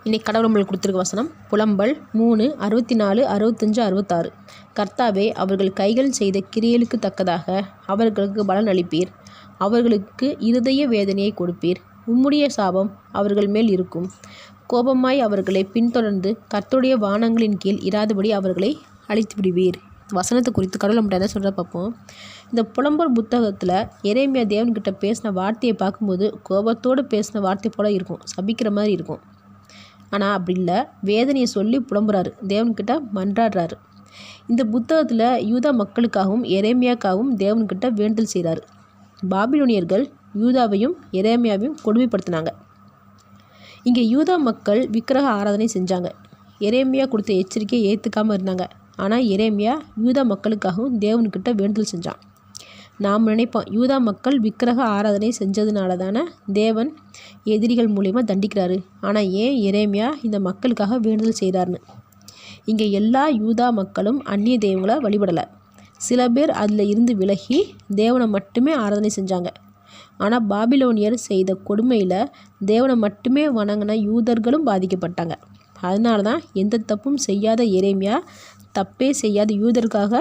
இன்னைக்கு கடவுள் நம்மளுக்கு கொடுத்துருக்க வசனம் புலம்பல் 3:64, 65, 66. கர்த்தாவே, அவர்கள் கைகள் செய்த கிரியைகளுக்கு தக்கதாக அவர்களுக்கு பலன் அளிப்பீர். அவர்களுக்கு இருதய வேதனையை கொடுப்பீர். உம்முடைய சாபம் அவர்கள் மேல் இருக்கும். கோபமாய் அவர்களை பின்தொடர்ந்து கர்த்தருடைய வானங்களின் கீழ் இராதபடி அவர்களை அழித்து விடுவீர். வசனத்தை குறித்து கடவுள் நம்மகிட்ட என்ன சொல்கிற பார்ப்போம். இந்த புலம்பல் புத்தகத்தில் எரேமியா தேவன்கிட்ட பேசின வார்த்தையை பார்க்கும்போது கோபத்தோடு பேசின வார்த்தை போல் இருக்கும், சபிக்கிற மாதிரி இருக்கும். ஆனால் அப்படி இல்லை, வேதனையை சொல்லி புலம்புறாரு, தேவன்கிட்ட மன்றாடுறாரு. இந்த புத்தகத்தில் யூதா மக்களுக்காகவும் எரேமியாக்காகவும் தேவன்கிட்ட வேண்டுதல் செய்கிறாரு. பாபிலோனியர்கள் யூதாவையும் எரேமியாவையும் கொடுமைப்படுத்தினாங்க. இங்கே யூதா மக்கள் விக்கிரக ஆராதனை செஞ்சாங்க. எரேமியா கொடுத்த எச்சரிக்கையை ஏற்றுக்காமல் இருந்தாங்க. ஆனால் எரேமியா யூதா மக்களுக்காகவும் தேவன்கிட்ட வேண்டுதல் செஞ்சான். நாம் நினைப்போம், யூதா மக்கள் விக்கிரக ஆராதனை செஞ்சதுனால தானே தேவன் எதிரிகள் மூலிமா தண்டிக்கிறாரு. ஆனால் ஏன் எரேமியா இந்த மக்களுக்காக வேண்டுதல் செய்கிறாருன்னு. இங்கே எல்லா யூதா மக்களும் அந்நிய தெய்வங்களை வழிபடலை. சில பேர் அதில் இருந்து விலகி தேவனை மட்டுமே ஆராதனை செஞ்சாங்க. ஆனால் பாபிலோனியர் செய்த கொடுமையில் தேவனை மட்டுமே வணங்கின யூதர்களும் பாதிக்கப்பட்டாங்க. அதனால தான் எந்த தப்பும் செய்யாத எரேமியா தப்பே செய்யாத யூதருக்காக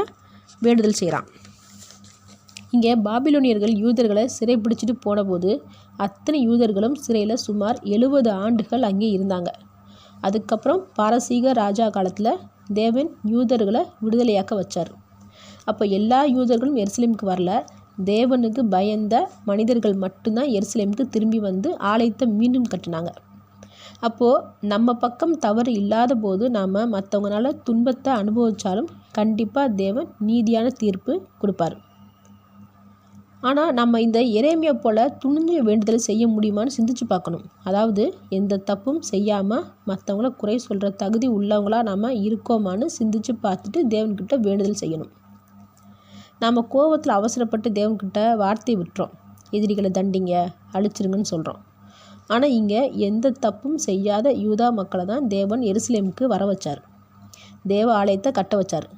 வேண்டுதல் செய்கிறான். இங்கே பாபிலோனியர்கள் யூதர்களை சிறை பிடிச்சிட்டு போனபோது அத்தனை யூதர்களும் சிறையில் சுமார் 70 ஆண்டுகள் அங்கே இருந்தாங்க. அதுக்கப்புறம் பாரசீக ராஜா காலத்தில் தேவன் யூதர்களை விடுதலையாக்க வச்சார். அப்போ எல்லா யூதர்களும் எருசலேமுக்கு வரல. தேவனுக்கு பயந்த மனிதர்கள் மட்டும்தான் எருசலேமுக்கு திரும்பி வந்து ஆலயத்தை மீண்டும் கட்டினாங்க. அப்போது நம்ம பக்கம் தவறு இல்லாத போது நாம் மற்றவங்களால துன்பத்தை அனுபவித்தாலும் கண்டிப்பாக தேவன் நீதியான தீர்ப்பு கொடுப்பார். ஆனால் நம்ம இந்த எரேமியா போல் துணிஞ்ச வேண்டுதல் செய்ய முடியுமான்னு சிந்திச்சு பார்க்கணும். அதாவது எந்த தப்பும் செய்யாமல் மற்றவங்கள குறை சொல்கிற தகுதி உள்ளவங்களாக நாம் இருக்கோமான்னு சிந்திச்சு பார்த்துட்டு தேவன்கிட்ட வேண்டுதல் செய்யணும். நாம் கோபத்தில் அவசரப்பட்டு தேவன்கிட்ட வார்த்தை விட்டுறோம், எதிரிகளை தண்டிங்க, அழிச்சிருங்கன்னு சொல்கிறோம். ஆனால் இங்கே எந்த தப்பும் செய்யாத யூதா மக்களை தான் தேவன் எருசலேமுக்கு வர வச்சார், தேவ ஆலயத்தை கட்ட வச்சார்.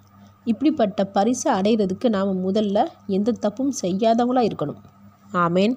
இப்படிப்பட்ட பரிசை அடைகிறதுக்கு நாம் முதல்ல எந்த தப்பும் செய்யாதவங்களாக இருக்கணும். ஆமேன்.